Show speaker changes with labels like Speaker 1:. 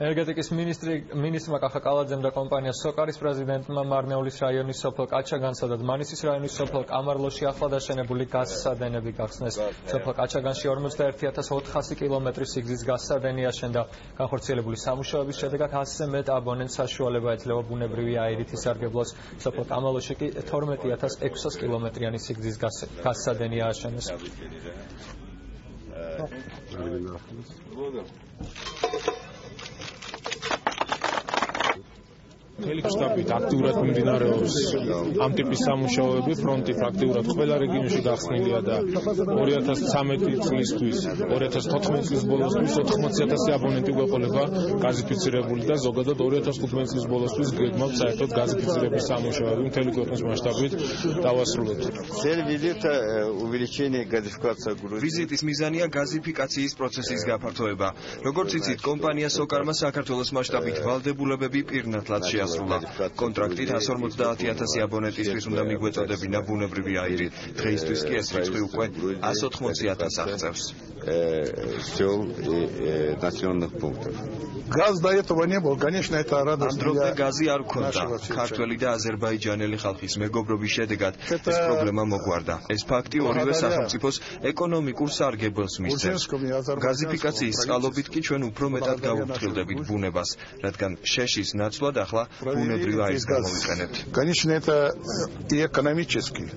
Speaker 1: ენერგეტიკის მინისტრმა კახა კალაძემ და კომპანია სოკარის პრეზიდენტმა მარნეულის რაიონის სოფელ კაჩაგანსა და დმანისის რაიონის სოფელ კამარლოში ახლად აშენებული გაზსადენები გახსნეს. სოფელ კაჩაგანში 51,400 კილომეტრის სიგრძის გაზსადენი აშენდა. განხორციელებული სამუშაოების შედეგად 100-ზე მეტ აბონენტს საშუალება ეძლევა ბუნებრივი აირით ისარგებლოს. სოფელ კამარლოში კი 12,600 კილომეტრიანი სიგრძის გაზსადენი ააშენეს.
Speaker 2: Ელიქშტაბით აქტიურად მიმდინარეობს ამ ტიპის სამუშაოები, ფრონტი პრაქტიკულად ყველა რეგიონში გახსნილია და 2013 წლისთვის, 2014 წლის ბოლოსთვის 80,000 აბონენტი გვეყოლება გაზიფიცირებული და ზოგადად 2015 წლის ბოლოსთვის გეგმავთ საერთოდ გაზიფიცირების სამუშაოები მთელი ქვეყნის მასშტაბით დავასრულოთ.
Speaker 3: ვიზიტის მიზანია გაზიფიკაციის პროცესის გაფართოება. როგორც იცით, კომპანია სოკარმა საქართველოს მასშტაბით ვალდებულებები პირნათლად შეასრულა. კონტრაქტით 150,000 აბონენტისთვის უნდა მიგვეწოდებინა ბუნებრივი აირი. დღეისთვის კი ეს რიცხვი უკვე 180,000 აღწევს.
Speaker 4: Газ до этого не был, конечно, это радость.
Speaker 3: Андროვდა გაზი არ ქონდა. ქართველი და აზერბაიჯანელი ხალხის მეგობრობის შედეგად ეს პრობლემა მოგვარდა. ეს ფაქტი ორივე სახელმწიფოს ეკონომიკურ სარგებელს მისცემს. გაზიფიკაციის წყალობით კი ჩვენ უფრო მეტად გავუფრთხილდებით ბუნებას, რადგან შეშის ნაცვლად ახლა ბუნებრივ აირს გამოვიყენებთ.
Speaker 4: Конечно, это и экономически.